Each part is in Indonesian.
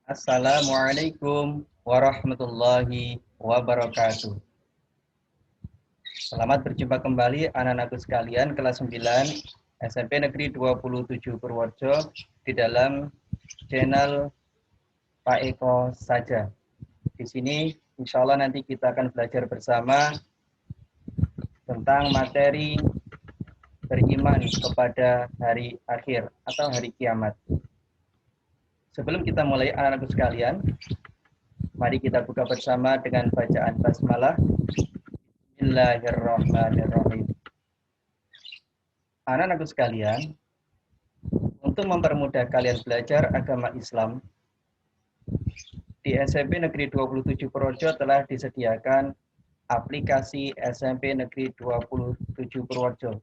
Assalamualaikum warahmatullahi wabarakatuh. Selamat berjumpa kembali anak-anakku sekalian kelas 9 SMP Negeri 27 Purworejo di dalam channel Pak Eko saja. Di sini insya Allah nanti kita akan belajar bersama tentang materi beriman kepada hari akhir atau hari kiamat. Sebelum kita mulai anak-anakku sekalian, mari kita buka bersama dengan bacaan basmalah. Bismillahirrahmanirrahim. Anak-anakku sekalian, untuk mempermudah kalian belajar agama Islam, di SMP Negeri 27 Purworejo telah disediakan aplikasi SMP Negeri 27 Purworejo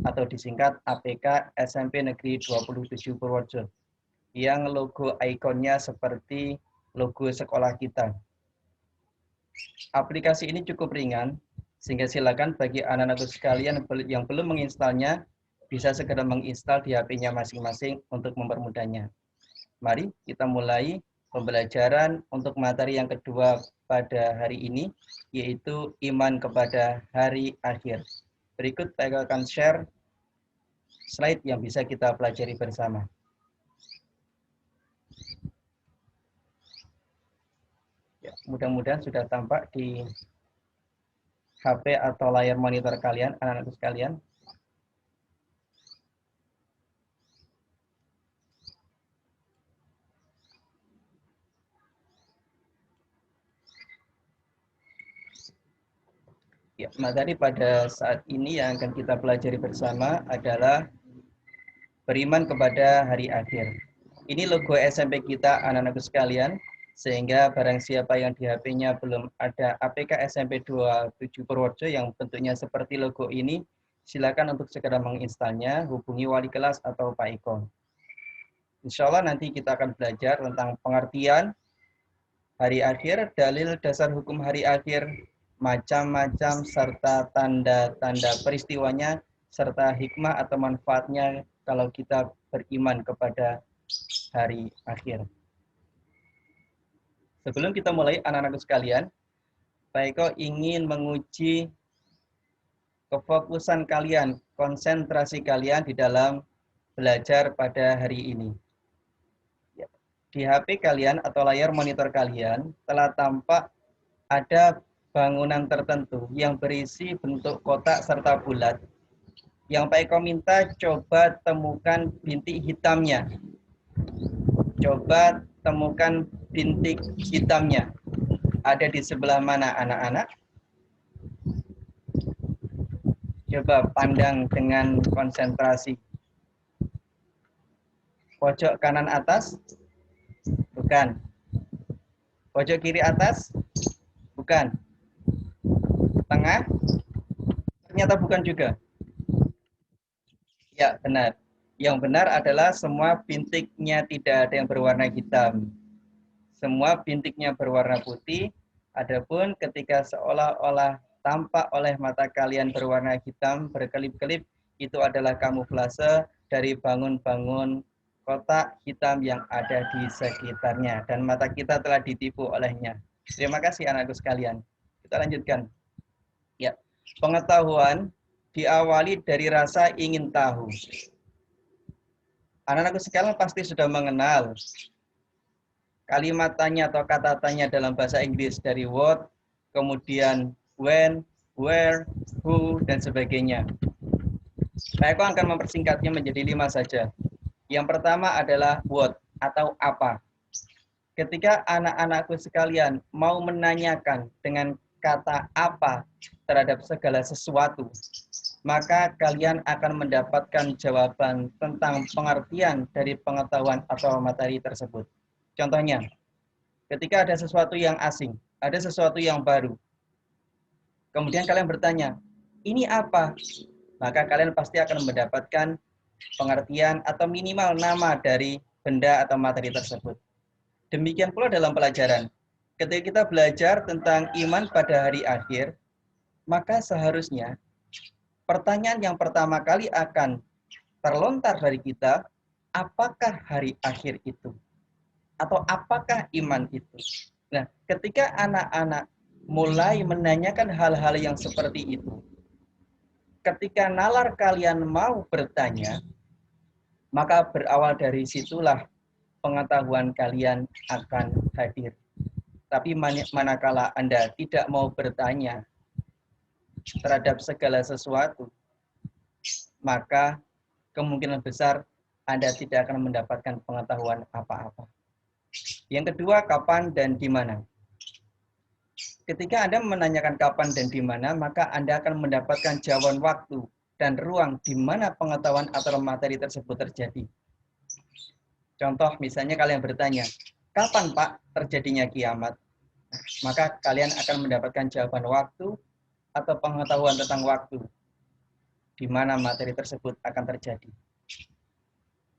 atau disingkat APK SMP Negeri 27 Purworejo yang logo ikonnya seperti logo sekolah kita. Aplikasi ini cukup ringan, sehingga silakan bagi anak-anakku sekalian yang belum menginstalnya, bisa segera menginstal di HP-nya masing-masing untuk mempermudahnya. Mari kita mulai pembelajaran untuk materi yang kedua pada hari ini, yaitu iman kepada hari akhir. Berikut saya akan share slide yang bisa kita pelajari bersama. Ya, mudah-mudahan sudah tampak di HP atau layar monitor kalian, anak-anak sekalian. Ya, materi pada saat ini yang akan kita pelajari bersama adalah beriman kepada hari akhir. Ini logo SMP kita, anak-anakku sekalian, sehingga barang siapa yang di HP-nya belum ada APK SMP 27 Purworejo yang bentuknya seperti logo ini, silakan untuk segera menginstalnya, hubungi wali kelas atau Pak Iko. Insya Allah nanti kita akan belajar tentang pengertian hari akhir, dalil dasar hukum hari akhir, macam-macam, serta tanda-tanda peristiwanya, serta hikmah atau manfaatnya kalau kita beriman kepada hari akhir. Sebelum kita mulai, anak-anakku sekalian, Pak Eko ingin menguji kefokusan kalian, konsentrasi kalian di dalam belajar pada hari ini. Di HP kalian atau layar monitor kalian telah tampak ada bangunan tertentu yang berisi bentuk kotak serta bulat. Yang Pak Eko minta coba temukan bintik hitamnya. Coba temukan bintik hitamnya. Ada di sebelah mana anak-anak? Coba pandang dengan konsentrasi. Pojok kanan atas? Bukan. Pojok kiri atas? Bukan. Tengah? Ternyata bukan juga. Ya, benar. Yang benar adalah semua bintiknya tidak ada yang berwarna hitam. Semua bintiknya berwarna putih. Adapun ketika seolah-olah tampak oleh mata kalian berwarna hitam, berkelip-kelip, itu adalah kamuflase dari bangun-bangun kotak hitam yang ada di sekitarnya. Dan mata kita telah ditipu olehnya. Terima kasih anakku sekalian. Kita lanjutkan. Ya, pengetahuan diawali dari rasa ingin tahu. Anak-anakku sekalian pasti sudah mengenal kalimat tanya atau kata tanya dalam bahasa Inggris dari what, kemudian when, where, who, dan sebagainya. Saya akan mempersingkatnya menjadi 5 saja. Yang pertama adalah what atau apa. Ketika anak-anakku sekalian mau menanyakan dengan kata apa terhadap segala sesuatu, maka kalian akan mendapatkan jawaban tentang pengertian dari pengetahuan atau materi tersebut. Contohnya, ketika ada sesuatu yang asing, ada sesuatu yang baru, kemudian kalian bertanya, ini apa? Maka kalian pasti akan mendapatkan pengertian atau minimal nama dari benda atau materi tersebut. Demikian pula dalam pelajaran. Ketika kita belajar tentang iman pada hari akhir, maka seharusnya pertanyaan yang pertama kali akan terlontar dari kita, apakah hari akhir itu? Atau apakah iman itu? Nah, ketika anak-anak mulai menanyakan hal-hal yang seperti itu, ketika nalar kalian mau bertanya, maka berawal dari situlah pengetahuan kalian akan hadir. Tapi manakala Anda tidak mau bertanya terhadap segala sesuatu, maka kemungkinan besar Anda tidak akan mendapatkan pengetahuan apa-apa. Yang kedua, kapan dan di mana. Ketika Anda menanyakan kapan dan di mana, maka Anda akan mendapatkan jawaban waktu dan ruang di mana pengetahuan atau materi tersebut terjadi. Contoh, misalnya kalian bertanya, kapan Pak terjadinya kiamat? Maka kalian akan mendapatkan jawaban waktu atau pengetahuan tentang waktu di mana materi tersebut akan terjadi.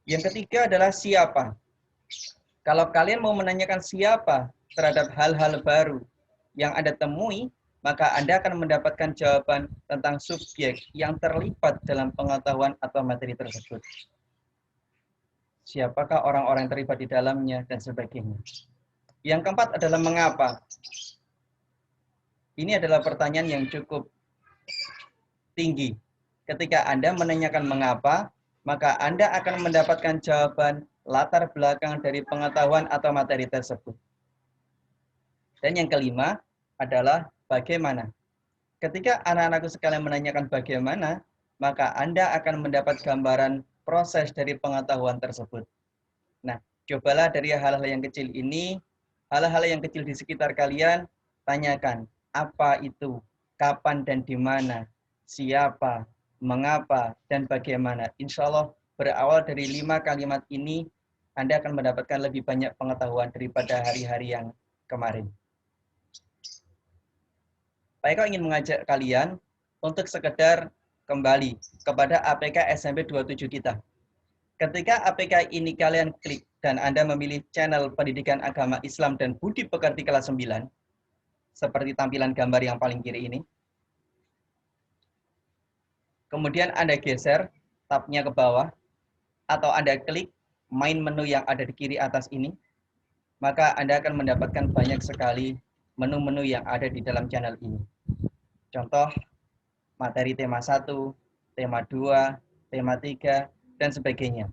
Yang ketiga adalah siapa. Kalau kalian mau menanyakan siapa terhadap hal-hal baru yang Anda temui, maka Anda akan mendapatkan jawaban tentang subjek yang terlibat dalam pengetahuan atau materi tersebut. Siapakah orang-orang yang terlibat di dalamnya, dan sebagainya. Yang keempat adalah mengapa. Ini adalah pertanyaan yang cukup tinggi. Ketika Anda menanyakan mengapa, maka Anda akan mendapatkan jawaban latar belakang dari pengetahuan atau materi tersebut. Dan yang kelima adalah bagaimana. Ketika anak-anakku sekalian menanyakan bagaimana, maka Anda akan mendapat gambaran proses dari pengetahuan tersebut. Nah, cobalah dari hal-hal yang kecil ini, hal-hal yang kecil di sekitar kalian, tanyakan apa itu, kapan dan di mana, siapa, mengapa, dan bagaimana. Insya Allah berawal dari 5 kalimat ini, Anda akan mendapatkan lebih banyak pengetahuan daripada hari-hari yang kemarin. Pak Eko ingin mengajak kalian untuk sekedar kembali kepada APK SMP 27 kita. Ketika APK ini kalian klik dan Anda memilih channel Pendidikan Agama Islam dan Budi Pekerti kelas 9, seperti tampilan gambar yang paling kiri ini. Kemudian Anda geser tabnya ke bawah, atau Anda klik main menu yang ada di kiri atas ini, maka Anda akan mendapatkan banyak sekali menu-menu yang ada di dalam channel ini. Contoh, materi tema 1, tema 2, tema 3, dan sebagainya.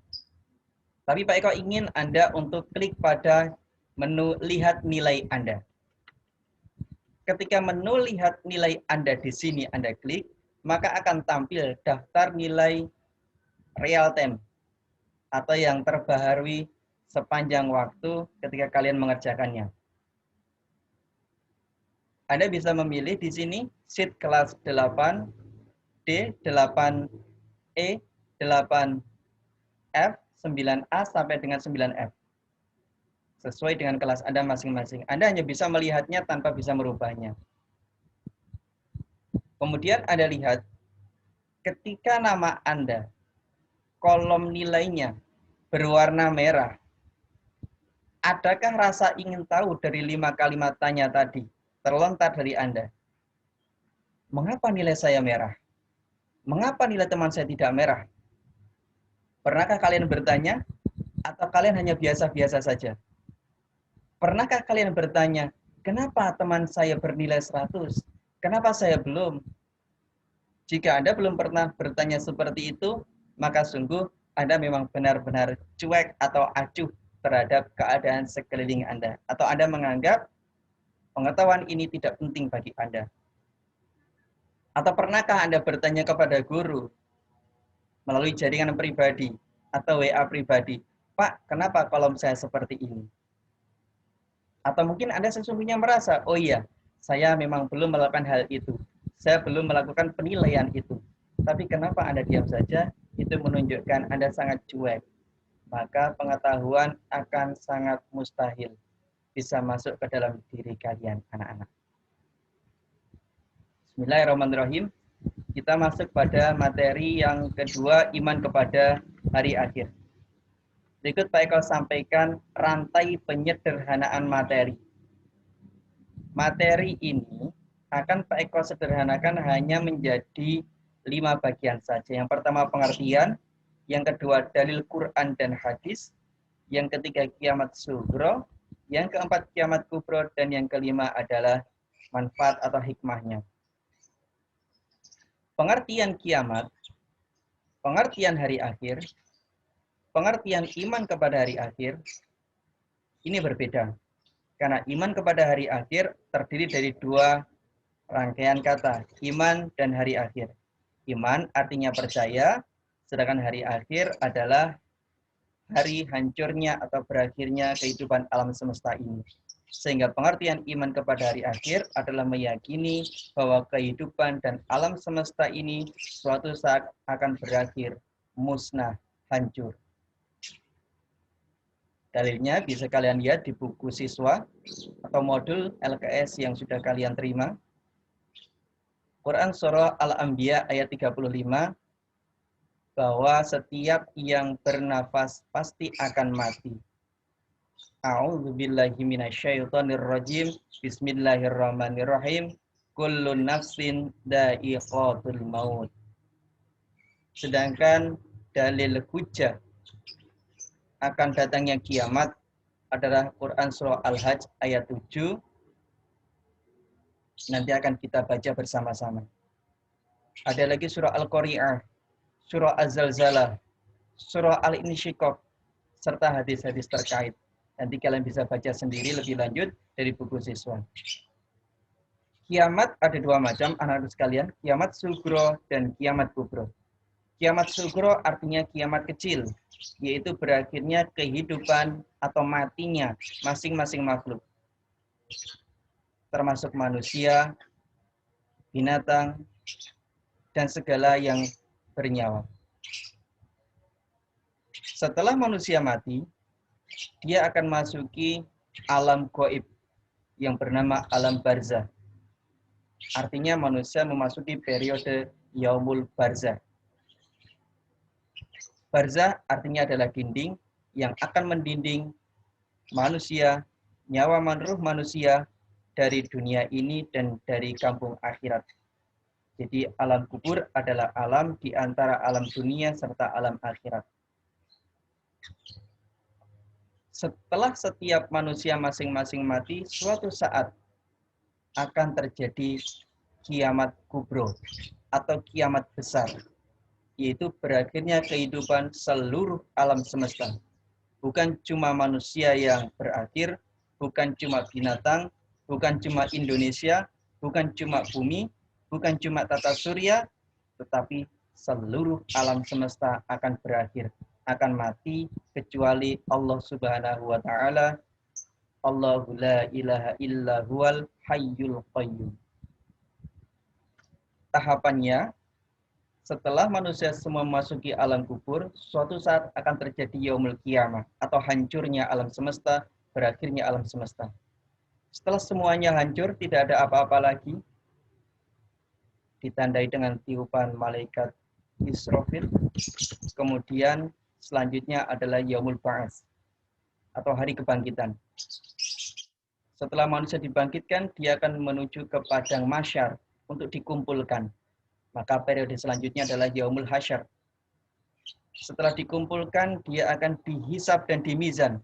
Tapi Pak Eko ingin Anda untuk klik pada menu lihat nilai Anda. Ketika menu lihat nilai Anda di sini Anda klik, maka akan tampil daftar nilai real time atau yang terbaharui sepanjang waktu ketika kalian mengerjakannya. Anda bisa memilih di sini sheet kelas 8, D, 8E, 8F, 9A sampai dengan 9F. Sesuai dengan kelas Anda masing-masing. Anda hanya bisa melihatnya tanpa bisa merubahnya. Kemudian Anda lihat, ketika nama Anda, kolom nilainya berwarna merah, adakah rasa ingin tahu dari 5 kalimat tanya tadi terlontar dari Anda? Mengapa nilai saya merah? Mengapa nilai teman saya tidak merah? Pernahkah kalian bertanya? Atau kalian hanya biasa-biasa saja? Pernahkah kalian bertanya, kenapa teman saya bernilai 100? Kenapa saya belum? Jika Anda belum pernah bertanya seperti itu, maka sungguh Anda memang benar-benar cuek atau acuh terhadap keadaan sekeliling Anda. Atau Anda menganggap pengetahuan ini tidak penting bagi Anda. Atau pernahkah Anda bertanya kepada guru melalui jaringan pribadi atau WA pribadi, Pak, kenapa kolom saya seperti ini? Atau mungkin Anda sesungguhnya merasa, oh iya, saya memang belum melakukan hal itu. Saya belum melakukan penilaian itu. Tapi kenapa Anda diam saja? Itu menunjukkan Anda sangat cuek. Maka pengetahuan akan sangat mustahil bisa masuk ke dalam diri kalian, anak-anak. Bismillahirrahmanirrahim. Kita masuk pada materi yang kedua, iman kepada hari akhir. Berikut Pak Eko sampaikan rantai penyederhanaan materi. Materi ini akan Pak Eko sederhanakan hanya menjadi 5 bagian saja. Yang pertama pengertian, yang kedua dalil Quran dan hadis, yang ketiga kiamat sugro, yang keempat kiamat kubro, dan yang kelima adalah manfaat atau hikmahnya. Pengertian kiamat, pengertian hari akhir, pengertian iman kepada hari akhir, ini berbeda. Karena iman kepada hari akhir terdiri dari dua rangkaian kata, iman dan hari akhir. Iman artinya percaya, sedangkan hari akhir adalah hari hancurnya atau berakhirnya kehidupan alam semesta ini. Sehingga pengertian iman kepada hari akhir adalah meyakini bahwa kehidupan dan alam semesta ini suatu saat akan berakhir, musnah, hancur. Dalilnya bisa kalian lihat di buku siswa atau modul LKS yang sudah kalian terima. Quran Surah Al-Anbiya ayat 35, bahwa setiap yang bernafas pasti akan mati. A'udzubillahi minasyaitonirrajim. Bismillahirrahmanirrahim. Kullu nafsin dha'iqatul maut. Sedangkan dalil hujjah akan datangnya kiamat adalah Quran Surah Al-Hajj ayat 7. Nanti akan kita baca bersama-sama. Ada lagi surah Al-Qari'ah, surah Az-Zalzalah, surah Al-Insyiqaq, serta hadis-hadis terkait. Nanti kalian bisa baca sendiri lebih lanjut dari buku siswa. Kiamat ada dua macam, anak-anak sekalian, kiamat sugro dan kiamat kubro. Kiamat sugro artinya kiamat kecil, yaitu berakhirnya kehidupan atau matinya masing-masing makhluk, termasuk manusia, binatang, dan segala yang bernyawa. Setelah manusia mati, dia akan masuki alam gaib yang bernama alam barzah. Artinya manusia memasuki periode yaumul barzah. Barzah artinya adalah dinding yang akan mendinding manusia, nyawa ruh manusia dari dunia ini dan dari kampung akhirat. Jadi alam kubur adalah alam di antara alam dunia serta alam akhirat. Setelah setiap manusia masing-masing mati, suatu saat akan terjadi kiamat kubro atau kiamat besar, yaitu berakhirnya kehidupan seluruh alam semesta. Bukan cuma manusia yang berakhir, bukan cuma binatang, bukan cuma Indonesia, bukan cuma bumi, bukan cuma tata surya, tetapi seluruh alam semesta akan berakhir, akan mati, kecuali Allah Subhanahu wa Ta'ala. Allahu la ilaha illa huwal hayyul qayyum. Tahapannya, setelah manusia semua memasuki alam kubur, suatu saat akan terjadi yaumul qiyamah atau hancurnya alam semesta, berakhirnya alam semesta. Setelah semuanya hancur, tidak ada apa-apa lagi, ditandai dengan tiupan malaikat Israfil. Kemudian selanjutnya adalah yaumul ba'ats atau hari kebangkitan. Setelah manusia dibangkitkan, dia akan menuju ke padang mahsyar untuk dikumpulkan. Maka periode selanjutnya adalah yaumul hasyar. Setelah dikumpulkan, dia akan dihisab dan dimizan,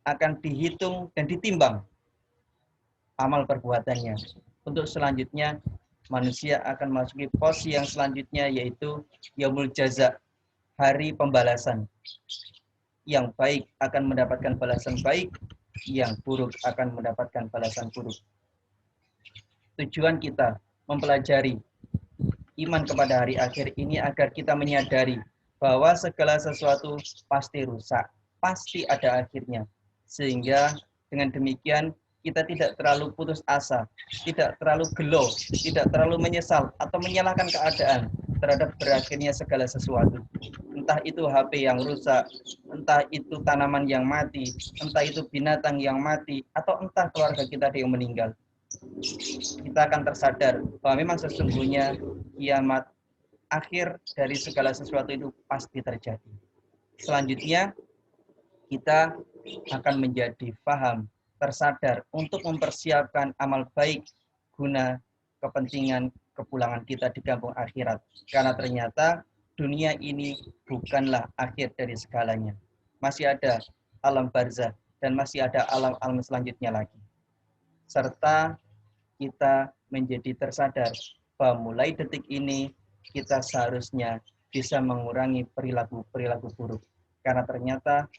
akan dihitung dan ditimbang amal perbuatannya. Untuk selanjutnya, manusia akan masuki pos yang selanjutnya, yaitu yaumul jaza, hari pembalasan. Yang baik akan mendapatkan balasan baik, yang buruk akan mendapatkan balasan buruk. Tujuan kita mempelajari iman kepada hari akhir ini agar kita menyadari bahwa segala sesuatu pasti rusak, pasti ada akhirnya. Sehingga dengan demikian kita tidak terlalu putus asa, tidak terlalu gelo, tidak terlalu menyesal atau menyalahkan keadaan terhadap berakhirnya segala sesuatu. Entah itu HP yang rusak, entah itu tanaman yang mati, entah itu binatang yang mati, atau entah keluarga kita yang meninggal. Kita akan tersadar bahwa memang sesungguhnya kiamat akhir dari segala sesuatu itu pasti terjadi. Selanjutnya, kita akan menjadi paham, tersadar untuk mempersiapkan amal baik guna kepentingan kepulangan kita di kampung akhirat. Karena ternyata dunia ini bukanlah akhir dari segalanya. Masih ada alam barzah, dan masih ada alam-alam selanjutnya lagi. Serta kita menjadi tersadar bahwa mulai detik ini kita seharusnya bisa mengurangi perilaku-perilaku buruk. Karena ternyata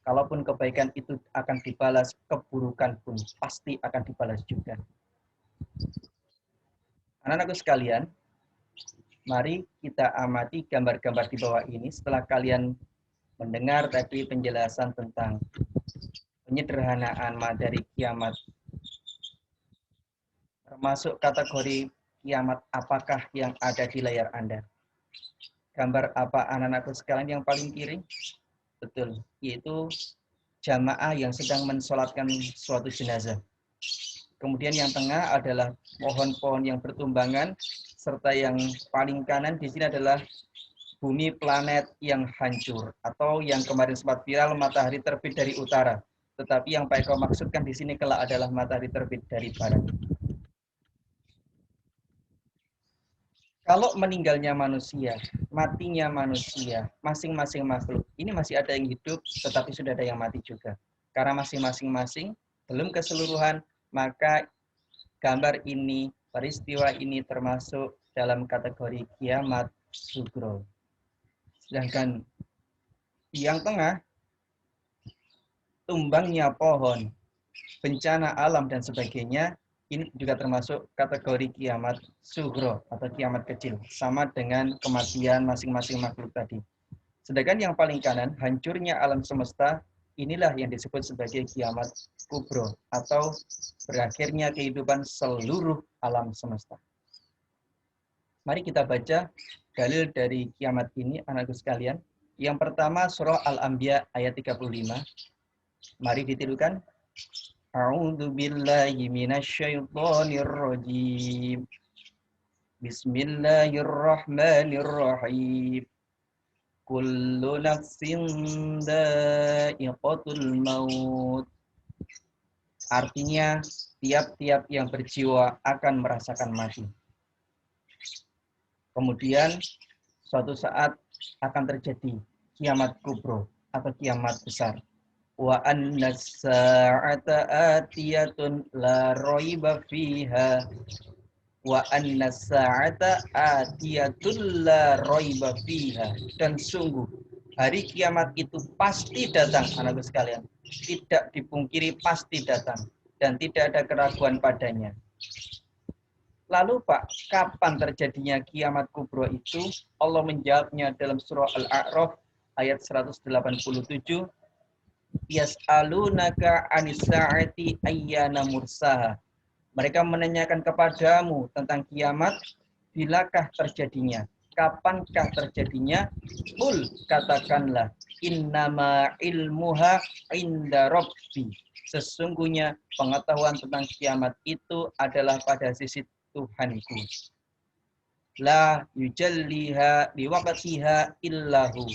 kalaupun kebaikan itu akan dibalas, keburukan pun pasti akan dibalas juga. Anak-anakku sekalian, mari kita amati gambar-gambar di bawah ini setelah kalian mendengar tadi penjelasan tentang penyederhanaan materi kiamat. Termasuk kategori kiamat apakah yang ada di layar Anda. Gambar apa anak-anakku sekalian yang paling kiri? Betul, yaitu jamaah yang sedang mensolatkan suatu jenazah. Kemudian yang tengah adalah pohon-pohon yang bertumbangan, serta yang paling kanan di sini adalah bumi planet yang hancur, atau yang kemarin sempat viral matahari terbit dari utara. Tetapi yang Pak Eko maksudkan di sini kelak adalah matahari terbit dari barat. Kalau meninggalnya manusia, matinya manusia, masing-masing makhluk, ini masih ada yang hidup, tetapi sudah ada yang mati juga. Karena masing-masing belum keseluruhan, maka gambar ini, peristiwa ini termasuk dalam kategori kiamat sugro. Sedangkan yang tengah, tumbangnya pohon, bencana alam dan sebagainya, ini juga termasuk kategori kiamat sugro atau kiamat kecil, sama dengan kematian masing-masing makhluk tadi. Sedangkan yang paling kanan, hancurnya alam semesta, inilah yang disebut sebagai kiamat kubro atau berakhirnya kehidupan seluruh alam semesta. Mari kita baca dalil dari kiamat ini, anakku sekalian. Yang pertama surah Al-Anbiya ayat 35. Mari ditirukan. A'udzu billahi minasyaitonir rajim. Bismillahirrahmanirrahim. Kullu nafsin dha'iqatul maut. Artinya, tiap-tiap yang berjiwa akan merasakan mati. Kemudian, suatu saat akan terjadi kiamat kubro atau kiamat besar. Wa anna as-sa'ata atiyatun la raiba fiha. Wa anna as-sa'ata atiyatun la raiba fiha. Dan sungguh hari kiamat itu pasti datang, anakku sekalian. Tidak dipungkiri pasti datang dan tidak ada keraguan padanya. Lalu Pak, kapan terjadinya kiamat kubro itu? Allah menjawabnya dalam surah Al-A'raf ayat 187. Yas'alunaka anis sa'ati ayyana mursaha. Mereka menanyakan kepadamu tentang kiamat, bilakah terjadinya? Kapankah terjadinya? Qul, katakanlah, innama ilmuha inda rabbi. Sesungguhnya pengetahuan tentang kiamat itu adalah pada sisi Tuhanku. La yujalliha liwaqtiha illahu.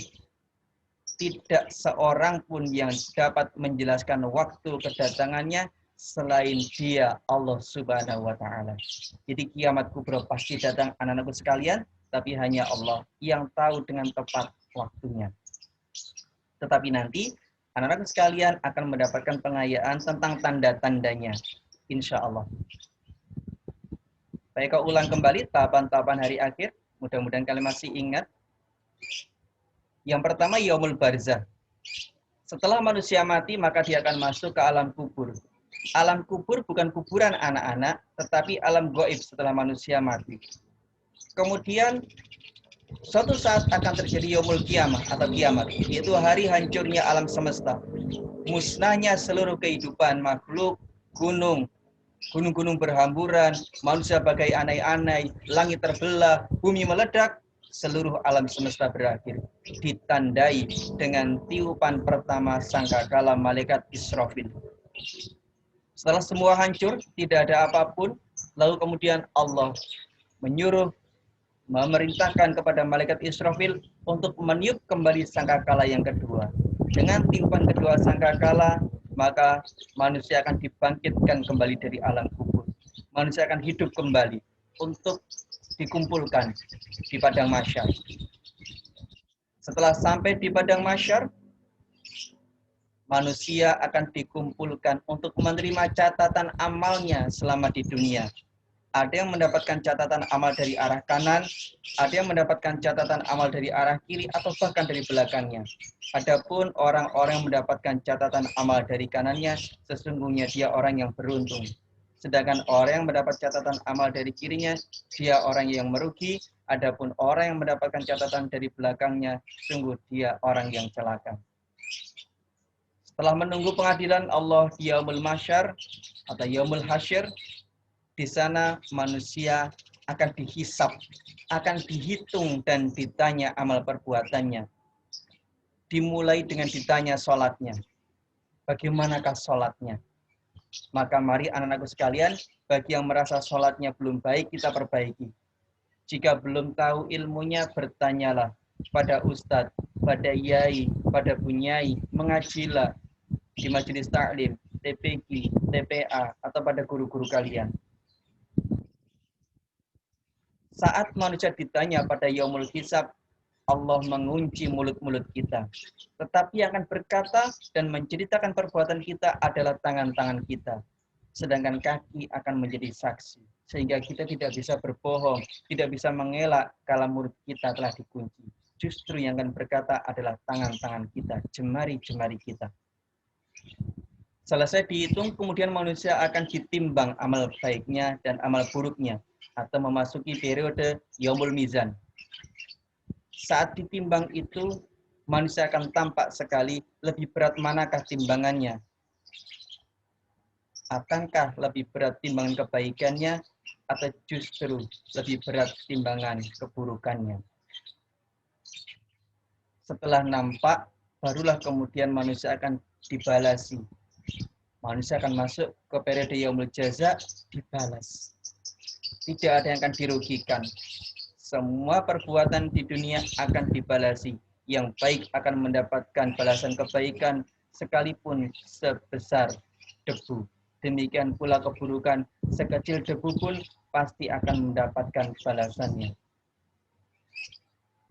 Tidak seorang pun yang dapat menjelaskan waktu kedatangannya selain Dia, Allah Subhanahu wa taala. Jadi kiamat kubro pasti datang, anak-anakku sekalian, tapi hanya Allah yang tahu dengan tepat waktunya. Tetapi nanti anak-anakku sekalian akan mendapatkan pengayaan tentang tanda-tandanya, insya Allah. Baik, kau ulang kembali tahapan-tahapan hari akhir. Mudah-mudahan kalian masih ingat. Yang pertama, yaumul barzah. Setelah manusia mati, maka dia akan masuk ke alam kubur. Alam kubur bukan kuburan anak-anak, tetapi alam gaib setelah manusia mati. Kemudian, suatu saat akan terjadi yaumul kiamah atau kiamat, yaitu hari hancurnya alam semesta. Musnahnya seluruh kehidupan makhluk, gunung-gunung berhamburan, manusia bagai anai-anai, langit terbelah, bumi meledak, seluruh alam semesta berakhir. Ditandai dengan tiupan pertama sangkakala malaikat Israfil. Setelah semua hancur, tidak ada apapun, lalu kemudian Allah memerintahkan kepada malaikat Israfil untuk meniup kembali sangkakala yang kedua. Dengan tiupan kedua sangkakala, maka manusia akan dibangkitkan kembali dari alam kubur. Manusia akan hidup kembali untuk dikumpulkan di padang mahsyar. Setelah sampai di padang mahsyar, manusia akan dikumpulkan untuk menerima catatan amalnya selama di dunia. Ada yang mendapatkan catatan amal dari arah kanan, ada yang mendapatkan catatan amal dari arah kiri, atau bahkan dari belakangnya. Adapun orang-orang yang mendapatkan catatan amal dari kanannya, sesungguhnya dia orang yang beruntung. Sedangkan orang yang mendapat catatan amal dari kirinya, dia orang yang merugi. Adapun orang yang mendapatkan catatan dari belakangnya, sungguh dia orang yang celaka. Setelah menunggu pengadilan Allah di Yaumul Mahsyar atau Yaumul Hasyr, di sana manusia akan dihisap, akan dihitung dan ditanya amal perbuatannya. Dimulai dengan ditanya sholatnya. Bagaimanakah sholatnya? Maka mari anak-anakku sekalian, bagi yang merasa sholatnya belum baik, kita perbaiki. Jika belum tahu ilmunya, bertanyalah pada ustadz, pada yai, pada bunyai, mengajilah di majelis taklim, TPQ, TPA, atau pada guru-guru kalian. Saat manusia ditanya pada yaumul hisab, Allah mengunci mulut-mulut kita. Tetapi yang akan berkata dan menceritakan perbuatan kita adalah tangan-tangan kita. Sedangkan kaki akan menjadi saksi. Sehingga kita tidak bisa berbohong, tidak bisa mengelak kalau mulut kita telah dikunci. Justru yang akan berkata adalah tangan-tangan kita, jemari-jemari kita. Selesai dihitung, kemudian manusia akan ditimbang amal baiknya dan amal buruknya, atau memasuki periode Yaumul Mizan. Saat ditimbang itu, manusia akan tampak sekali lebih berat manakah timbangannya. Akankah lebih berat timbangan kebaikannya, atau justru lebih berat timbangan keburukannya. Setelah nampak, barulah kemudian manusia akan dibalasi. Manusia akan masuk ke periode Yaumul Jaza, dibalas. Tidak ada yang akan dirugikan. Semua perbuatan di dunia akan dibalasi. Yang baik akan mendapatkan balasan kebaikan sekalipun sebesar debu. Demikian pula keburukan sekecil debu pun pasti akan mendapatkan balasannya.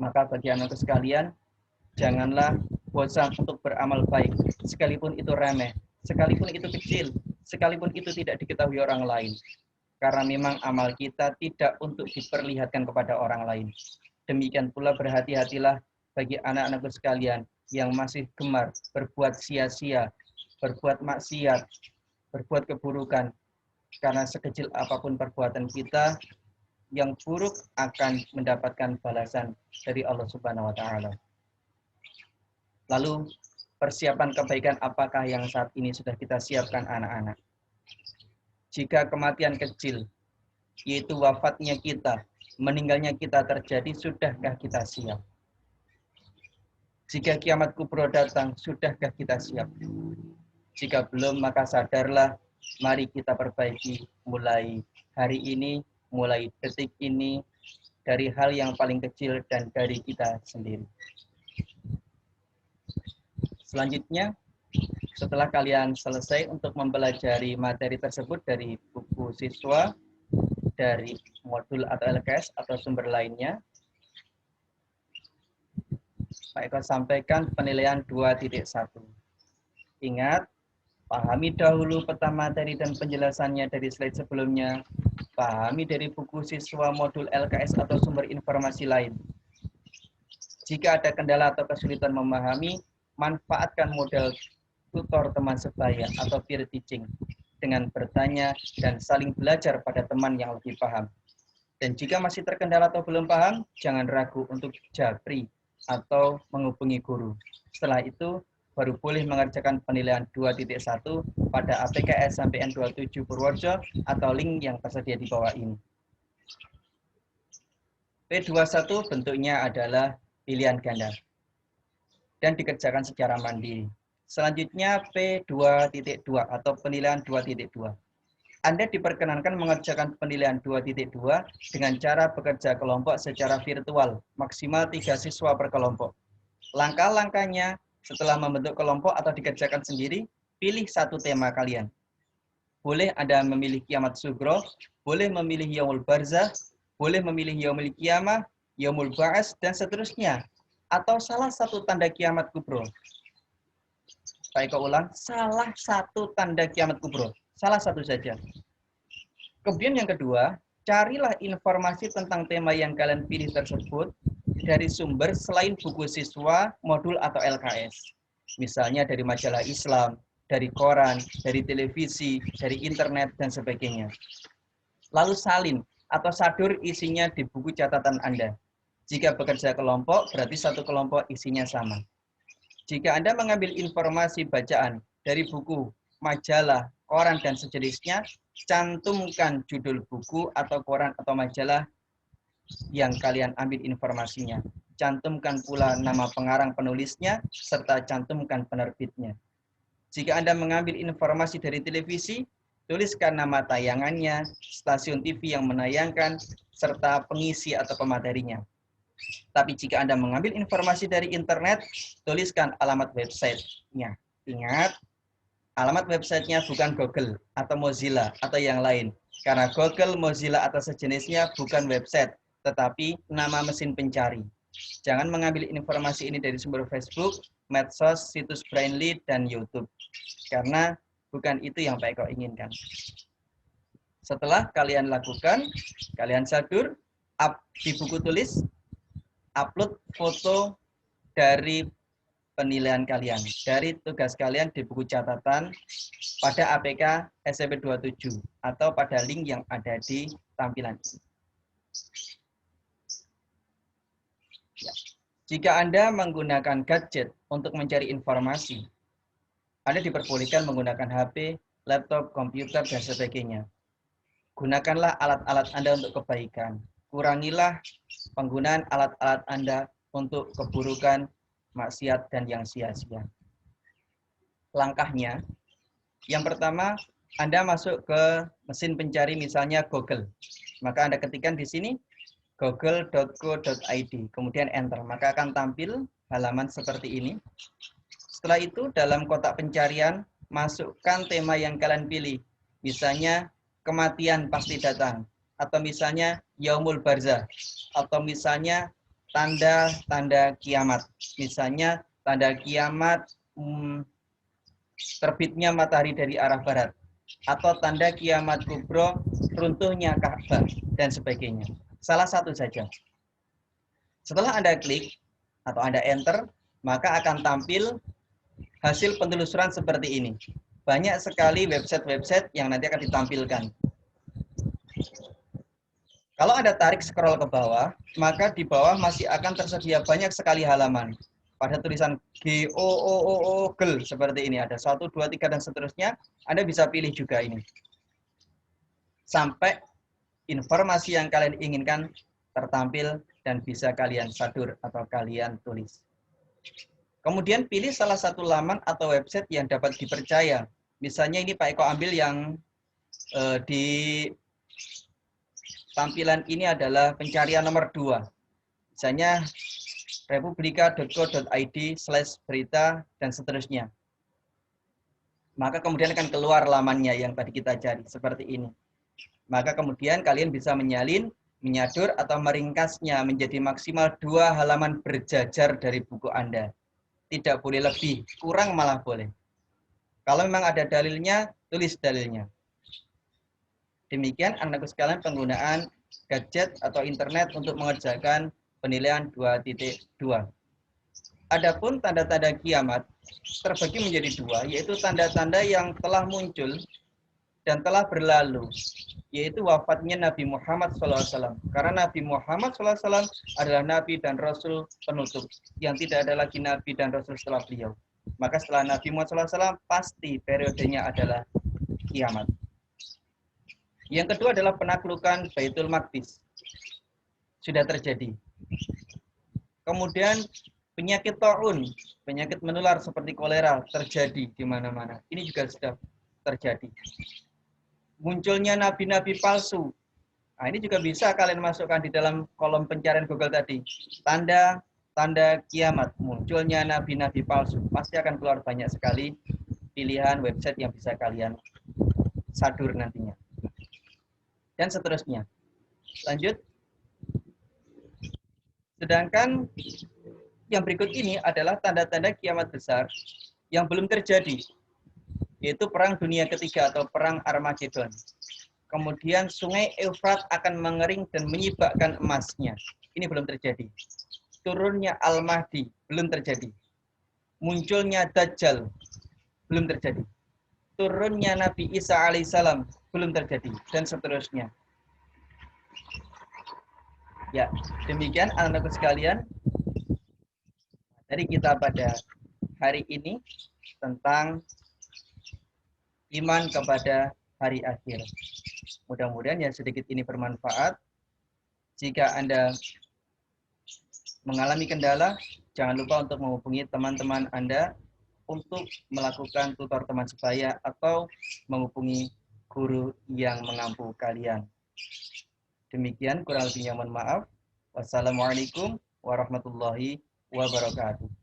Maka bagi anak sekalian, janganlah bosan untuk beramal baik. Sekalipun itu remeh, sekalipun itu kecil, sekalipun itu tidak diketahui orang lain. Karena memang amal kita tidak untuk diperlihatkan kepada orang lain. Demikian pula berhati-hatilah bagi anak-anakku sekalian yang masih gemar berbuat sia-sia, berbuat maksiat, berbuat keburukan. Karena sekecil apapun perbuatan kita, yang buruk akan mendapatkan balasan dari Allah Subhanahu wa Ta'ala. Lalu, persiapan kebaikan apakah yang saat ini sudah kita siapkan anak-anak? Jika kematian kecil, yaitu wafatnya kita, meninggalnya kita terjadi, sudahkah kita siap? Jika kiamat kubro datang, sudahkah kita siap? Jika belum, maka sadarlah, mari kita perbaiki mulai hari ini, mulai detik ini, dari hal yang paling kecil dan dari kita sendiri. Selanjutnya, setelah kalian selesai untuk mempelajari materi tersebut dari buku siswa, dari modul atau LKS atau sumber lainnya, Pak Eko sampaikan penilaian 2.1. Ingat, pahami dahulu peta materi dan penjelasannya dari slide sebelumnya. Pahami dari buku siswa modul LKS atau sumber informasi lain. Jika ada kendala atau kesulitan memahami, manfaatkan model tutor teman sebaya atau peer teaching dengan bertanya dan saling belajar pada teman yang lebih paham. Dan jika masih terkendala atau belum paham, jangan ragu untuk japri atau menghubungi guru. Setelah itu, baru boleh mengerjakan penilaian 2.1 pada APKS sampai N27 Purworejo atau link yang tersedia di bawah ini. P21 bentuknya adalah pilihan ganda dan dikerjakan secara mandiri. Selanjutnya P2.2 atau penilaian 2.2. Anda diperkenankan mengerjakan penilaian 2.2 dengan cara bekerja kelompok secara virtual, maksimal 3 siswa per kelompok. Langkah-langkahnya setelah membentuk kelompok atau dikerjakan sendiri, pilih satu tema kalian. Boleh Anda memilih kiamat sugro, boleh memilih yaumul barzah, boleh memilih yaumul qiyamah, yaumul ba'as, dan seterusnya. Atau salah satu tanda kiamat kubro. Pak Eko ulang, salah satu tanda kiamat kubro. Salah satu saja. Kemudian yang kedua, carilah informasi tentang tema yang kalian pilih tersebut dari sumber selain buku siswa, modul, atau LKS. Misalnya dari majalah Islam, dari koran, dari televisi, dari internet, dan sebagainya. Lalu salin atau sadur isinya di buku catatan Anda. Jika bekerja kelompok, berarti satu kelompok isinya sama. Jika Anda mengambil informasi bacaan dari buku, majalah, koran, dan sejenisnya, cantumkan judul buku atau koran atau majalah yang kalian ambil informasinya. Cantumkan pula nama pengarang penulisnya, serta cantumkan penerbitnya. Jika Anda mengambil informasi dari televisi, tuliskan nama tayangannya, stasiun TV yang menayangkan, serta pengisi atau pematerinya. Tapi jika Anda mengambil informasi dari internet, tuliskan alamat websitenya. Ingat, alamat websitenya bukan Google atau Mozilla atau yang lain. Karena Google, Mozilla, atau sejenisnya bukan website, tetapi nama mesin pencari. Jangan mengambil informasi ini dari sumber Facebook, medsos, situs Brainly, dan YouTube. Karena bukan itu yang Pak Eko inginkan. Setelah kalian lakukan, kalian sadur, up di buku tulis, upload foto dari penilaian kalian, dari tugas kalian di buku catatan pada APK SMP 27 atau pada link yang ada di tampilan ini. Ya. Jika Anda menggunakan gadget untuk mencari informasi, Anda diperbolehkan menggunakan HP, laptop, komputer, dan sebagainya. Gunakanlah alat-alat Anda untuk kebaikan. Kurangilah penggunaan alat-alat Anda untuk keburukan, maksiat, dan yang sia-sia. Langkahnya, yang pertama, Anda masuk ke mesin pencari misalnya Google. Maka Anda ketikkan di sini google.co.id, kemudian enter. Maka akan tampil halaman seperti ini. Setelah itu, dalam kotak pencarian, masukkan tema yang kalian pilih. Misalnya, kematian pasti datang. Atau misalnya Yaumul Barzah, atau misalnya tanda-tanda kiamat. Misalnya tanda kiamat terbitnya matahari dari arah barat, atau tanda kiamat kubro runtuhnya Ka'bah, dan sebagainya. Salah satu saja. Setelah Anda klik atau Anda enter, maka akan tampil hasil penelusuran seperti ini. Banyak sekali website-website yang nanti akan ditampilkan. Kalau Anda tarik scroll ke bawah, maka di bawah masih akan tersedia banyak sekali halaman. Pada tulisan GOOOGL seperti ini, ada 1, 2, 3, dan seterusnya. Anda bisa pilih juga ini. Sampai informasi yang kalian inginkan tertampil dan bisa kalian sadur atau kalian tulis. Kemudian pilih salah satu laman atau website yang dapat dipercaya. Misalnya ini Pak Eko ambil yang di tampilan ini adalah pencarian nomor 2. Misalnya republika.co.id/berita dan seterusnya. Maka kemudian akan keluar lamannya yang tadi kita cari seperti ini. Maka kemudian kalian bisa menyalin, menyadur, atau meringkasnya menjadi maksimal 2 halaman berjajar dari buku Anda. Tidak boleh lebih, kurang malah boleh. Kalau memang ada dalilnya, tulis dalilnya. Demikian anakku sekalian penggunaan gadget atau internet untuk mengerjakan penilaian 2.2. Adapun tanda-tanda kiamat terbagi menjadi 2, yaitu tanda-tanda yang telah muncul dan telah berlalu, yaitu wafatnya Nabi Muhammad SAW. Karena Nabi Muhammad SAW adalah Nabi dan Rasul penutup, yang tidak ada lagi Nabi dan Rasul setelah beliau. Maka setelah Nabi Muhammad SAW, pasti periodenya adalah kiamat. Yang kedua adalah penaklukan Baitul Maqdis. Sudah terjadi. Kemudian penyakit taun, penyakit menular seperti kolera terjadi di mana-mana. Ini juga sudah terjadi. Munculnya nabi-nabi palsu. Nah, ini juga bisa kalian masukkan di dalam kolom pencarian Google tadi. Tanda kiamat, munculnya nabi-nabi palsu. Pasti akan keluar banyak sekali pilihan website yang bisa kalian sadur nantinya. Dan seterusnya. Lanjut. Sedangkan yang berikut ini adalah tanda-tanda kiamat besar yang belum terjadi, yaitu Perang Dunia Ketiga atau Perang Armageddon. Kemudian sungai Eufrat akan mengering dan menyibakkan emasnya. Ini belum terjadi. Turunnya Al-Mahdi belum terjadi. Munculnya Dajjal belum terjadi. Turunnya Nabi Isa alaihissalam belum terjadi, dan seterusnya. Ya, demikian anak-anakku sekalian dari kita pada hari ini tentang iman kepada hari akhir. Mudah-mudahan yang sedikit ini bermanfaat. Jika Anda mengalami kendala, jangan lupa untuk menghubungi teman-teman Anda untuk melakukan tutor teman sebaya atau menghubungi guru yang mengampu kalian. Demikian, kurang lebihnya mohon maaf. Wassalamualaikum warahmatullahi wabarakatuh.